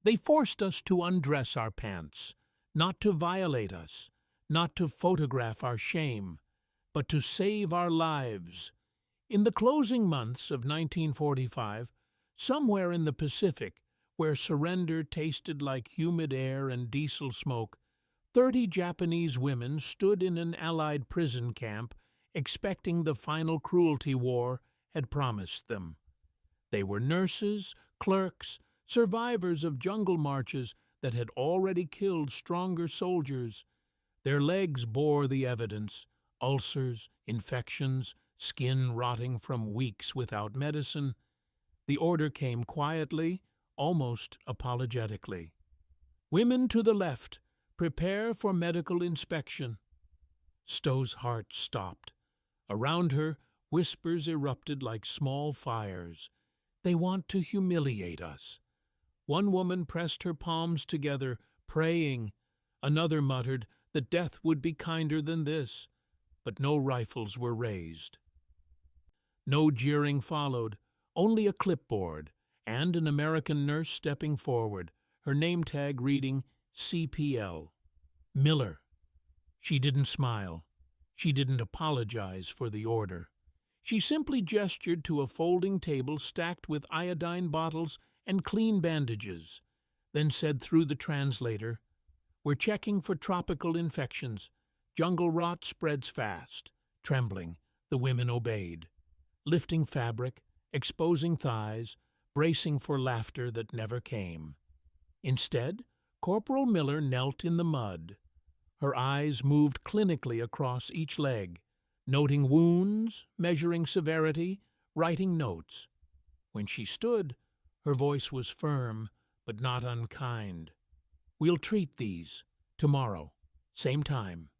They forced us to undress our pants, not to violate us, not to photograph our shame, but to save our lives. In the closing months of 1945, somewhere in the Pacific, where surrender tasted like humid air and diesel smoke, 30 Japanese women stood in an Allied prison camp expecting the final cruelty war had promised them. They were nurses, clerks, survivors of jungle marches that had already killed stronger soldiers. Their legs bore the evidence: ulcers, infections, skin rotting from weeks without medicine. The order came quietly, almost apologetically. Women to the left, prepare for medical inspection. Stowe's heart stopped. Around her, whispers erupted like small fires. They want to humiliate us. One woman pressed her palms together, praying. Another muttered that death would be kinder than this. But no rifles were raised. No jeering followed, only a clipboard, and an American nurse stepping forward, her name tag reading CPL. Miller. She didn't smile. She didn't apologize for the order. She simply gestured to a folding table stacked with iodine bottles and clean bandages, then said through the translator, "We're checking for tropical infections. Jungle rot spreads fast." Trembling, the women obeyed, lifting fabric, exposing thighs, bracing for laughter that never came. Instead, Corporal Miller knelt in the mud. Her eyes moved clinically across each leg, noting wounds, measuring severity, writing notes. When she stood, her voice was firm, but not unkind. "We'll treat these. Tomorrow. Same time."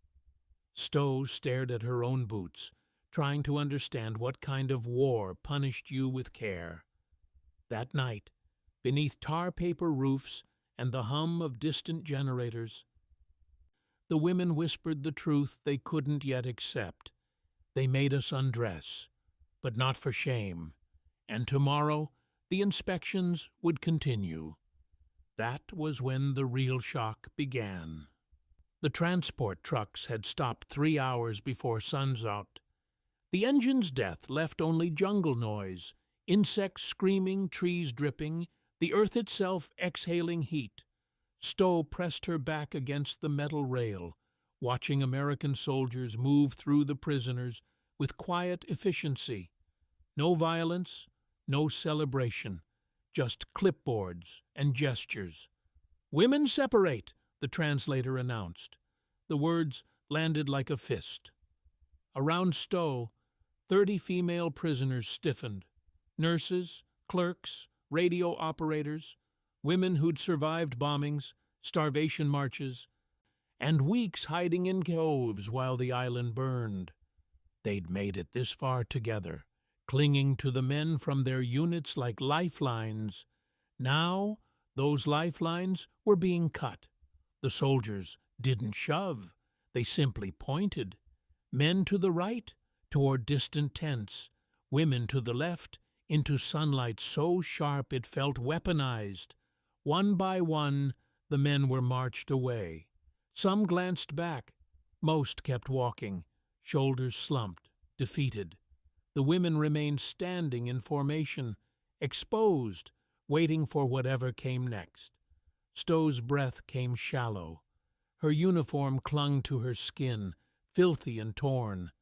Stowe stared at her own boots, trying to understand what kind of war punished you with care. That night, beneath tar-paper roofs and the hum of distant generators, the women whispered the truth they couldn't yet accept. They made us undress, but not for shame, and tomorrow the inspections would continue. That was when the real shock began. The transport trucks had stopped 3 hours before sunset. The engine's death left only jungle noise, insects screaming, trees dripping, the earth itself exhaling heat. Stowe pressed her back against the metal rail, watching American soldiers move through the prisoners with quiet efficiency. No violence, no celebration, just clipboards and gestures. "Women separate," the translator announced. The words landed like a fist. Around Stowe, 30 female prisoners stiffened. Nurses, clerks, radio operators, women who'd survived bombings, starvation marches, and weeks hiding in coves while the island burned. They'd made it this far together, clinging to the men from their units like lifelines. Now, those lifelines were being cut. The soldiers didn't shove, they simply pointed. Men to the right, toward distant tents, women to the left, into sunlight so sharp it felt weaponized. One by one, the men were marched away. Some glanced back, most kept walking, shoulders slumped, defeated. The women remained standing in formation, exposed, waiting for whatever came next. Stowe's breath came shallow. Her uniform clung to her skin, filthy and torn.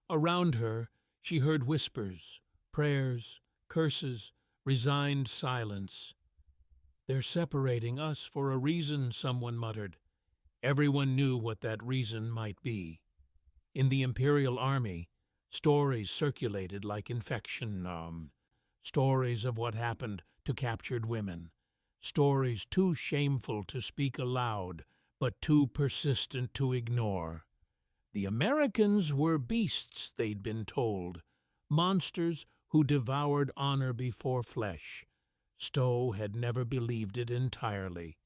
Around her, she heard whispers, prayers, curses, resigned silence. "They're separating us for a reason," someone muttered. Everyone knew what that reason might be. In the Imperial Army, stories circulated like infection, stories of what happened to captured women, stories too shameful to speak aloud, but too persistent to ignore. The Americans were beasts, they'd been told, monsters who devoured honor before flesh. Stowe had never believed it entirely.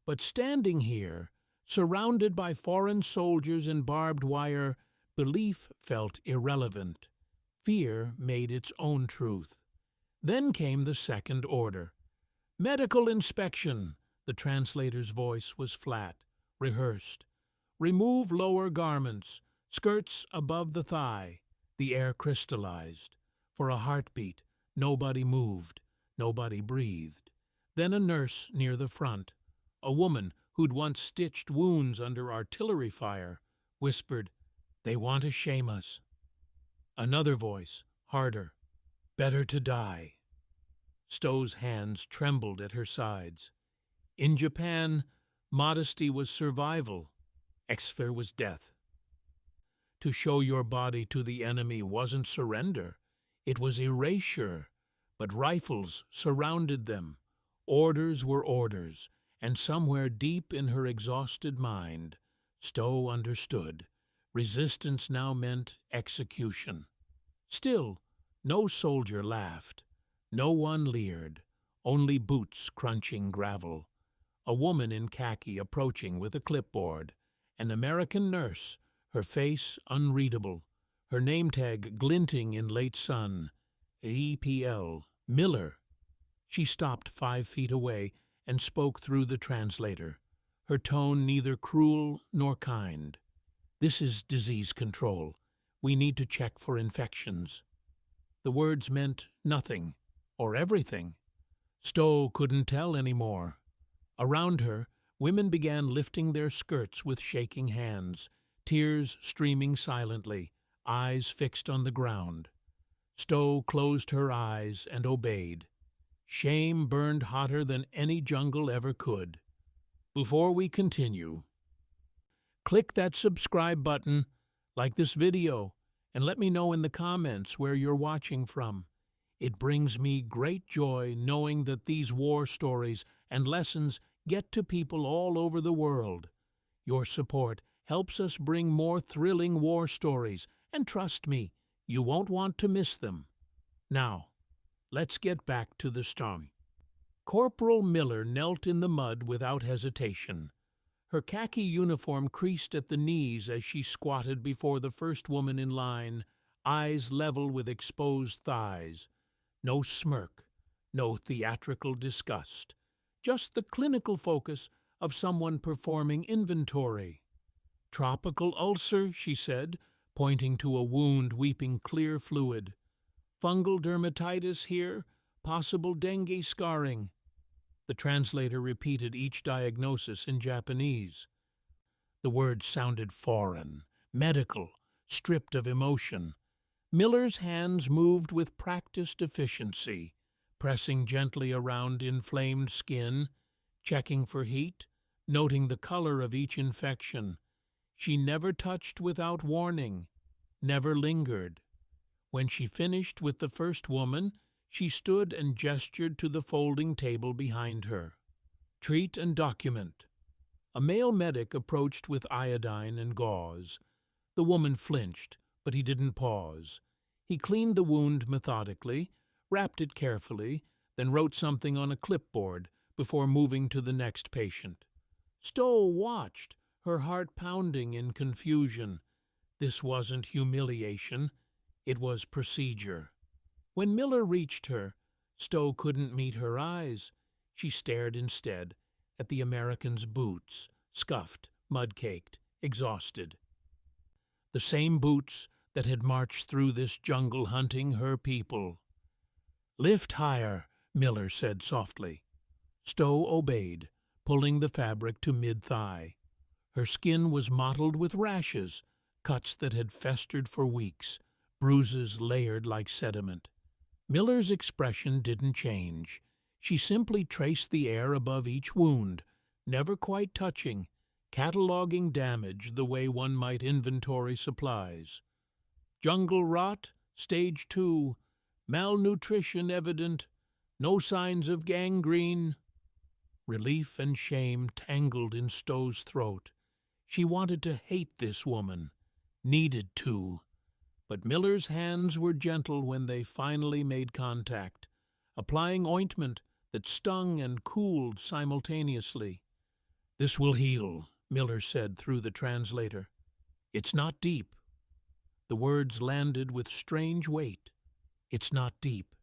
But standing here, surrounded by foreign soldiers and barbed wire, belief felt irrelevant. Fear made its own truth. Then came the second order. "Medical inspection," The translator's voice was flat, rehearsed. Remove lower garments, skirts above the thigh. The air crystallized. For a heartbeat, nobody moved, nobody breathed. Then a nurse near the front, a woman who'd once stitched wounds under artillery fire, whispered, "They want to shame us." Another voice, harder, "Better to die." Stowe's hands trembled at her sides. In Japan, modesty was survival, exfer was death. To show your body to the enemy wasn't surrender, it was erasure. But rifles surrounded them. Orders were orders, and somewhere deep in her exhausted mind, Stowe understood. Resistance now meant execution. Still, no soldier laughed. No one leered, only boots crunching gravel. A woman in khaki approaching with a clipboard. An American nurse, her face unreadable, her name tag glinting in late sun. EPL, Miller. She stopped 5 feet away and spoke through the translator, her tone neither cruel nor kind. "This is disease control. We need to check for infections." The words meant nothing, or everything. Stowe couldn't tell any more. Around her, women began lifting their skirts with shaking hands, tears streaming silently, eyes fixed on the ground. Stowe closed her eyes and obeyed. Shame burned hotter than any jungle ever could. Before we continue, click that subscribe button, like this video, and let me know in the comments where you're watching from. It brings me great joy knowing that these war stories and lessons get to people all over the world. Your support helps us bring more thrilling war stories, and trust me, you won't want to miss them. Now, let's get back to the story. Corporal Miller knelt in the mud without hesitation. Her khaki uniform creased at the knees as she squatted before the first woman in line, eyes level with exposed thighs. No smirk, no theatrical disgust, just the clinical focus of someone performing inventory. "Tropical ulcer," she said, pointing to a wound weeping clear fluid. "Fungal dermatitis here, possible dengue scarring." The translator repeated each diagnosis in Japanese. The words sounded foreign, medical, stripped of emotion. Miller's hands moved with practiced efficiency, pressing gently around inflamed skin, checking for heat, noting the color of each infection. She never touched without warning, never lingered. When she finished with the first woman, she stood and gestured to the folding table behind her. "Treat and document." A male medic approached with iodine and gauze. The woman flinched, but he didn't pause. He cleaned the wound methodically, wrapped it carefully, then wrote something on a clipboard before moving to the next patient. Stowe watched, her heart pounding in confusion. This wasn't humiliation, it was procedure. When Miller reached her, Stowe couldn't meet her eyes. She stared instead at the American's boots, scuffed, mud-caked, exhausted. The same boots that had marched through this jungle hunting her people. "Lift higher," Miller said softly. Stowe obeyed, pulling the fabric to mid-thigh. Her skin was mottled with rashes, cuts that had festered for weeks, bruises layered like sediment. Miller's expression didn't change. She simply traced the air above each wound, never quite touching, cataloging damage the way one might inventory supplies. Jungle rot, stage 2, malnutrition evident, no signs of gangrene. Relief and shame tangled in Stowe's throat. She wanted to hate this woman, needed to. But Miller's hands were gentle when they finally made contact, applying ointment that stung and cooled simultaneously. "This will heal," Miller said through the translator. "It's not deep." The words landed with strange weight. "It's not deep,"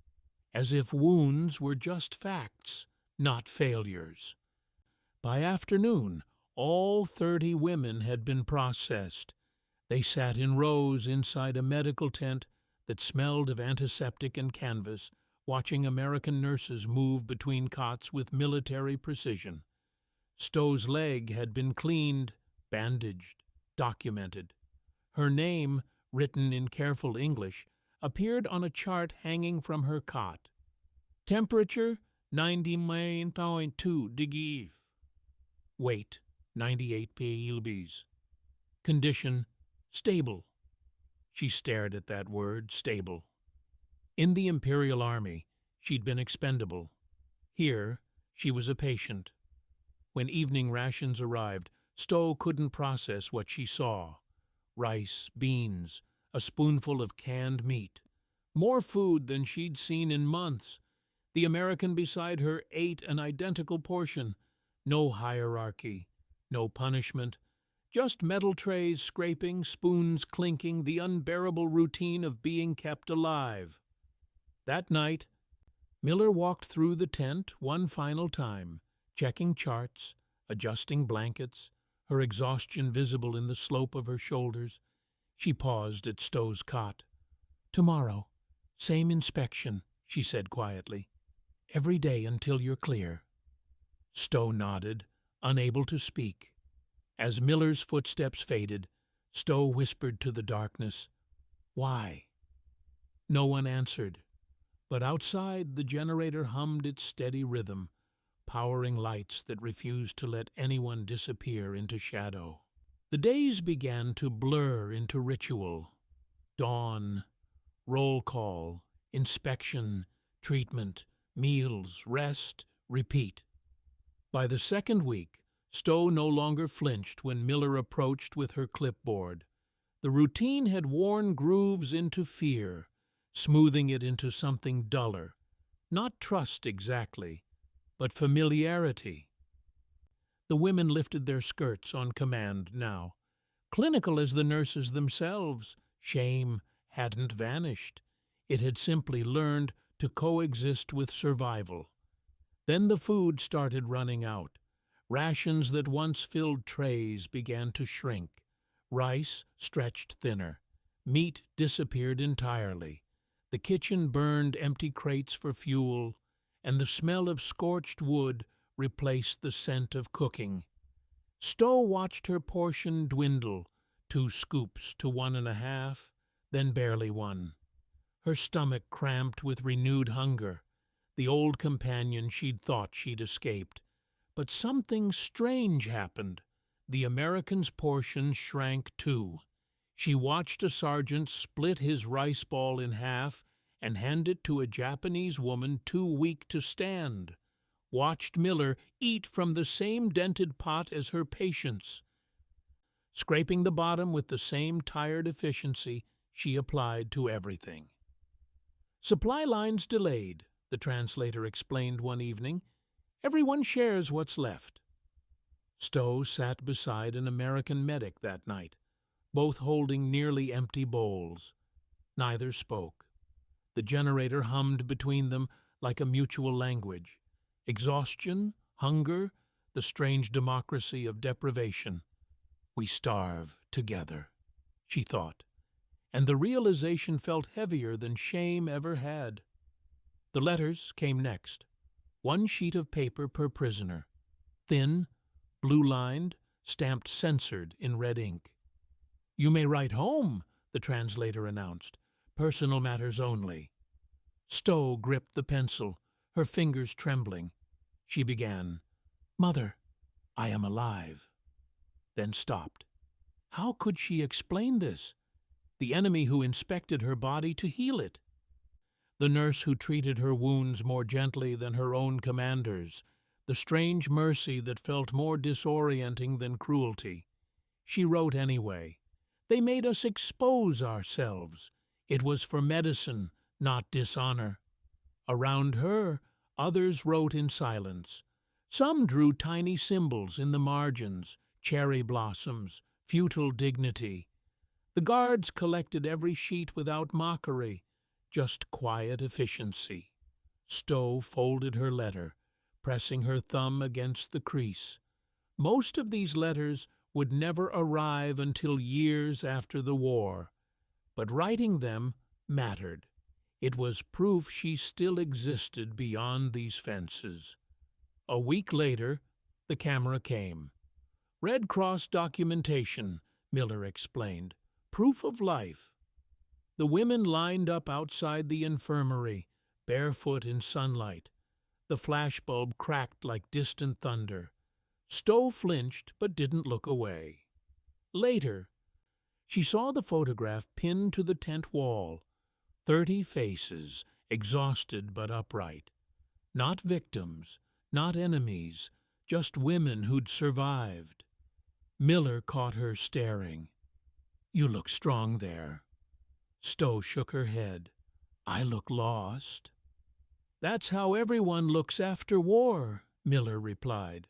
as if wounds were just facts, not failures. By afternoon, all 30 women had been processed. They sat in rows inside a medical tent that smelled of antiseptic and canvas, watching American nurses move between cots with military precision. Stowe's leg had been cleaned, bandaged, documented. Her name, written in careful English, appeared on a chart hanging from her cot. Temperature, 99.2 degrees. Weight, 98 lbs. Condition, stable. She stared at that word, stable. In the Imperial Army, she'd been expendable. Here, she was a patient. When evening rations arrived, Stowe couldn't process what she saw. Rice, beans, a spoonful of canned meat. More food than she'd seen in months. The American beside her ate an identical portion. No hierarchy, no punishment. Just metal trays scraping, spoons clinking, the unbearable routine of being kept alive. That night, Miller walked through the tent one final time, checking charts, adjusting blankets, her exhaustion visible in the slope of her shoulders. She paused at Stowe's cot. "Tomorrow, same inspection," she said quietly. "Every day until you're clear." Stowe nodded, unable to speak. As Miller's footsteps faded, Stowe whispered to the darkness, "Why?" No one answered, but outside the generator hummed its steady rhythm, powering lights that refused to let anyone disappear into shadow. The days began to blur into ritual. Dawn, roll call, inspection, treatment, meals, rest, repeat. By the second week, Stowe no longer flinched when Miller approached with her clipboard. The routine had worn grooves into fear, smoothing it into something duller. Not trust exactly, but familiarity. The women lifted their skirts on command now. Clinical as the nurses themselves, shame hadn't vanished. It had simply learned to coexist with survival. Then the food started running out. Rations that once filled trays began to shrink. Rice stretched thinner. Meat disappeared entirely. The kitchen burned empty crates for fuel, and the smell of scorched wood replaced the scent of cooking. Stowe watched her portion dwindle, 2 scoops to 1.5, then barely 1. Her stomach cramped with renewed hunger, the old companion she'd thought she'd escaped. But something strange happened. The American's portion shrank too. She watched a sergeant split his rice ball in half and hand it to a Japanese woman too weak to stand. Watched Miller eat from the same dented pot as her patients. Scraping the bottom with the same tired efficiency she applied to everything. "Supply lines delayed," the translator explained one evening. "Everyone shares what's left." Stowe sat beside an American medic that night, both holding nearly empty bowls. Neither spoke. The generator hummed between them like a mutual language. Exhaustion, hunger, the strange democracy of deprivation. "We starve together," she thought, and the realization felt heavier than shame ever had. The letters came next. 1 sheet of paper per prisoner. Thin, blue-lined, stamped censored in red ink. "You may write home," the translator announced. "Personal matters only." Stowe gripped the pencil, her fingers trembling. She began, "Mother, I am alive," then stopped. How could she explain this? The enemy who inspected her body to heal it. The nurse who treated her wounds more gently than her own commanders. The strange mercy that felt more disorienting than cruelty. She wrote anyway. "They made us expose ourselves. It was for medicine, not dishonor." Around her, others wrote in silence. Some drew tiny symbols in the margins, cherry blossoms, futile dignity. The guards collected every sheet without mockery, just quiet efficiency. Stowe folded her letter, pressing her thumb against the crease. Most of these letters would never arrive until years after the war, but writing them mattered. It was proof she still existed beyond these fences. A week later, the camera came. Red Cross documentation, Miller explained. Proof of life. The women lined up outside the infirmary, barefoot in sunlight. The flashbulb cracked like distant thunder. Stowe flinched but didn't look away. Later, she saw the photograph pinned to the tent wall. 30 faces, exhausted but upright. Not victims, not enemies, just women who'd survived. Miller caught her staring. "You look strong there." Stowe shook her head. "I look lost." "That's how everyone looks after war," Miller replied.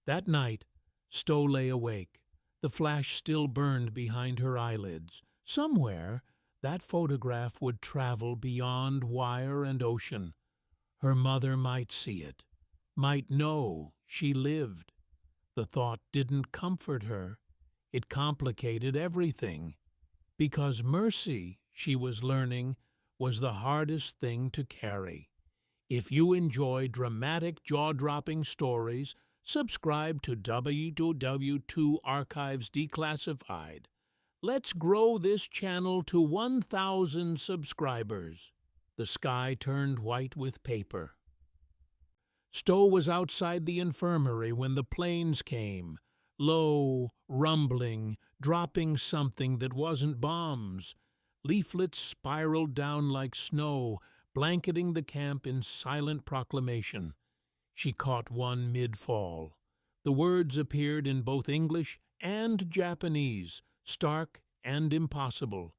That night, Stowe lay awake. The flash still burned behind her eyelids. Somewhere, that photograph would travel beyond wire and ocean. Her mother might see it, might know she lived. The thought didn't comfort her. It complicated everything. Because mercy, she was learning, was the hardest thing to carry. If you enjoy dramatic, jaw-dropping stories, subscribe to WW2 Archives Declassified. Let's grow this channel to 1,000 subscribers. The sky turned white with paper. Stowe was outside the infirmary when the planes came, low, rumbling, dropping something that wasn't bombs. Leaflets spiraled down like snow, blanketing the camp in silent proclamation. She caught one mid-fall. The words appeared in both English and Japanese, stark and impossible.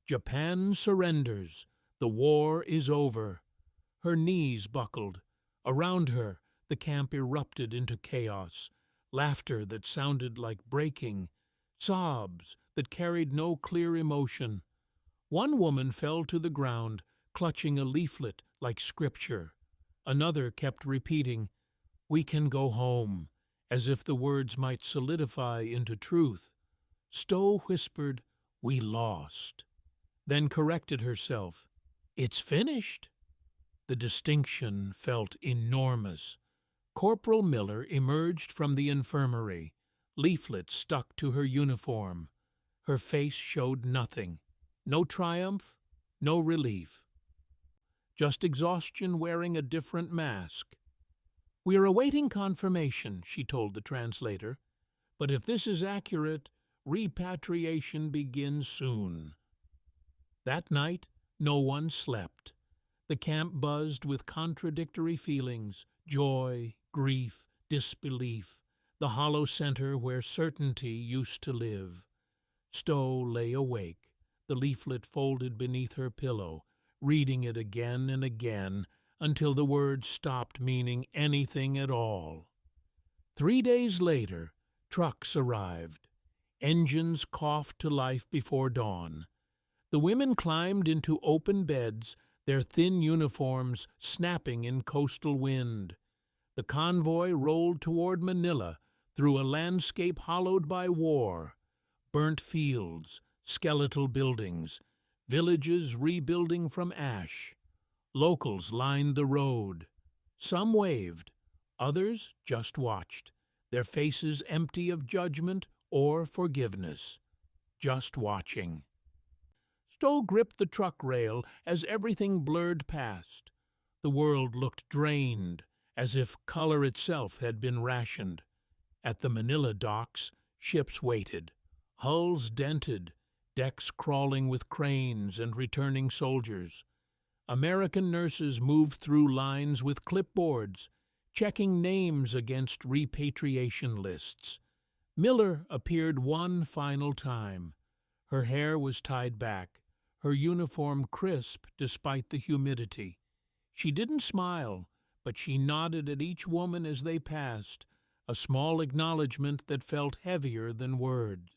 "Japan surrenders. The war is over." Her knees buckled. Around her, the camp erupted into chaos. Laughter that sounded like breaking. Sobs that carried no clear emotion. One woman fell to the ground, clutching a leaflet like scripture. Another kept repeating, "We can go home," as if the words might solidify into truth. Stowe whispered, "We lost," then corrected herself. "It's finished." The distinction felt enormous. Corporal Miller emerged from the infirmary. Leaflets stuck to her uniform. Her face showed nothing. No triumph, no relief. Just exhaustion wearing a different mask. "We're awaiting confirmation," she told the translator. "But if this is accurate, repatriation begins soon." That night, no one slept. The camp buzzed with contradictory feelings, joy, grief, disbelief, the hollow center where certainty used to live. Stowe lay awake, the leaflet folded beneath her pillow, reading it again and again until the words stopped meaning anything at all. 3 days later, trucks arrived. Engines coughed to life before dawn. The women climbed into open beds, their thin uniforms snapping in coastal wind. The convoy rolled toward Manila through a landscape hollowed by war. Burnt fields, skeletal buildings, villages rebuilding from ash. Locals lined the road. Some waved, others just watched, their faces empty of judgment or forgiveness. Just watching. Stowe gripped the truck rail as everything blurred past. The world looked drained, as if color itself had been rationed. At the Manila docks, ships waited, hulls dented, decks crawling with cranes and returning soldiers. American nurses moved through lines with clipboards, checking names against repatriation lists. Miller appeared one final time. Her hair was tied back, her uniform crisp despite the humidity. She didn't smile, but she nodded at each woman as they passed, a small acknowledgment that felt heavier than words.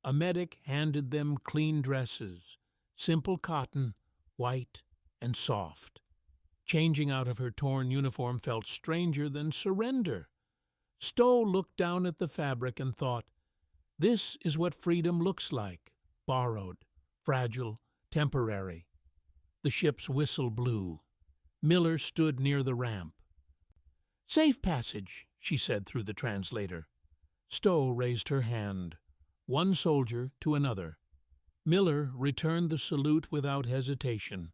A medic handed them clean dresses, simple cotton, white and soft. Changing out of her torn uniform felt stranger than surrender. Stowe looked down at the fabric and thought, this is what freedom looks like, borrowed, fragile, temporary. The ship's whistle blew. Miller stood near the ramp. "Safe passage," she said through the translator. Stowe raised her hand, one soldier to another. Miller returned the salute without hesitation.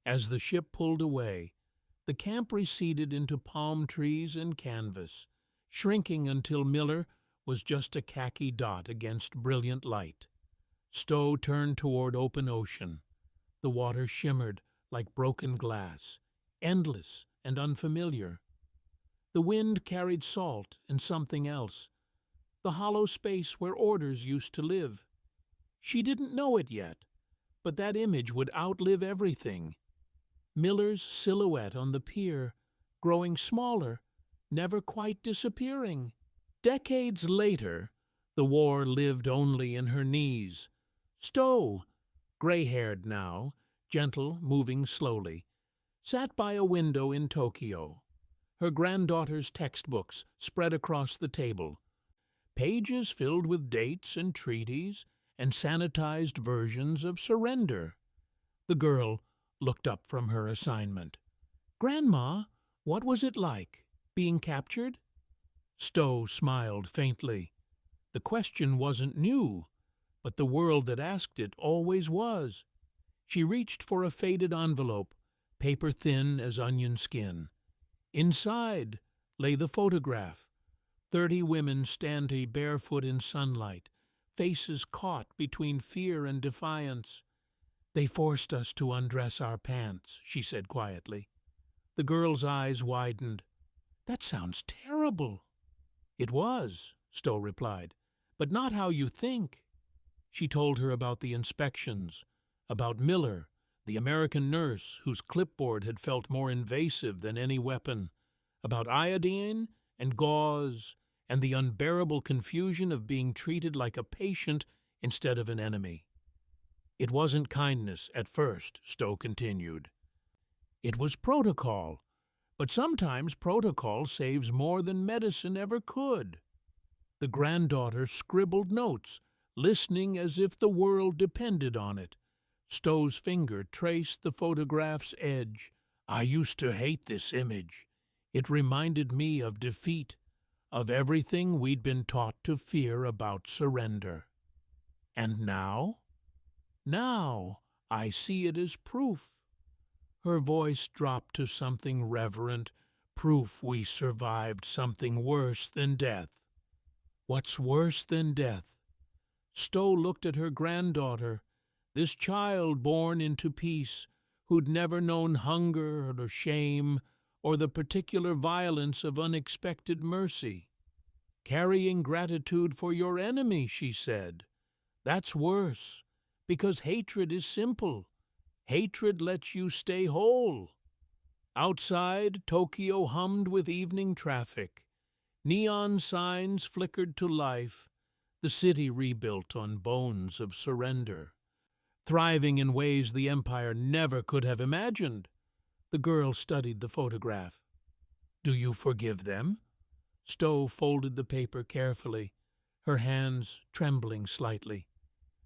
As the ship pulled away, the camp receded into palm trees and canvas, shrinking until Miller was just a khaki dot against brilliant light. Stowe turned toward open ocean. The water shimmered like broken glass, endless and unfamiliar. The wind carried salt and something else, the hollow space where orders used to live. She didn't know it yet, but that image would outlive everything. Miller's silhouette on the pier, growing smaller, never quite disappearing. Decades later, the war lived only in her knees. Stowe, gray-haired now, gentle, moving slowly, sat by a window in Tokyo. Her granddaughter's textbooks spread across the table, pages filled with dates and treaties and sanitized versions of surrender. The girl looked up from her assignment. "Grandma, what was it like, being captured?" Stowe smiled faintly. The question wasn't new, but the world that asked it always was. She reached for a faded envelope, paper thin as onion skin. Inside lay the photograph. 30 women standing barefoot in sunlight, faces caught between fear and defiance. "They forced us to undress our pants," she said quietly. The girl's eyes widened. "That sounds terrible." "It was," Stowe replied, "but not how you think." She told her about the inspections, about Miller, the American nurse whose clipboard had felt more invasive than any weapon, about iodine and gauze, and the unbearable confusion of being treated like a patient instead of an enemy. "It wasn't kindness at first," Stowe continued. "It was protocol, but sometimes protocol saves more than medicine ever could." The granddaughter scribbled notes, listening as if the world depended on it. Stowe's finger traced the photograph's edge. "I used to hate this image. It reminded me of defeat, of everything we'd been taught to fear about surrender. And now? Now I see it as proof." Her voice dropped to something reverent, "Proof we survived something worse than death." "What's worse than death?" Stowe looked at her granddaughter, this child born into peace, who'd never known hunger or shame or the particular violence of unexpected mercy. "Carrying gratitude for your enemy," she said. "That's worse, because hatred is simple. Hatred lets you stay whole." Outside, Tokyo hummed with evening traffic. Neon signs flickered to life, the city rebuilt on bones of surrender, thriving in ways the Empire never could have imagined. The girl studied the photograph. "Do you forgive them?" Stowe folded the paper carefully, her hands trembling slightly.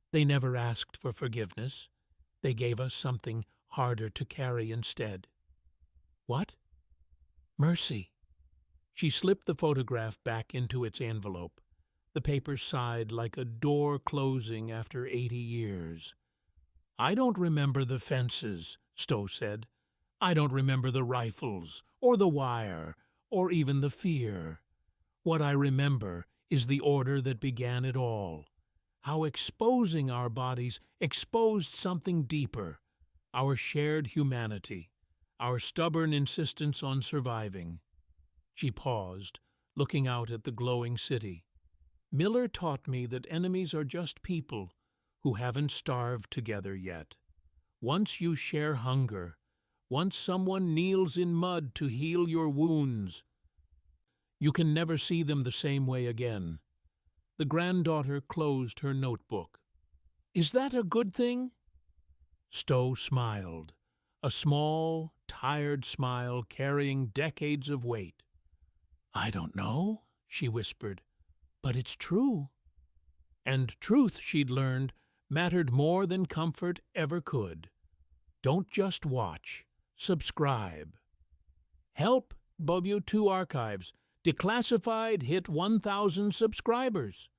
"They never asked for forgiveness. They gave us something harder to carry instead." "What?" "Mercy." She slipped the photograph back into its envelope. The paper sighed like a door closing after 80 years. "I don't remember the fences," Stowe said. "I don't remember the rifles, or the wire, or even the fear. What I remember is the order that began it all. How exposing our bodies exposed something deeper, our shared humanity, our stubborn insistence on surviving." She paused, looking out at the glowing city. "Miller taught me that enemies are just people who haven't starved together yet. Once you share hunger, once someone kneels in mud to heal your wounds, you can never see them the same way again." The granddaughter closed her notebook. "Is that a good thing?" Stowe smiled, a small, tired smile carrying decades of weight. "I don't know," she whispered, "but it's true." And truth, she'd learned, mattered more than comfort ever could. Don't just watch. Subscribe. Help! W2 Archives. Declassified hit 1,000 subscribers.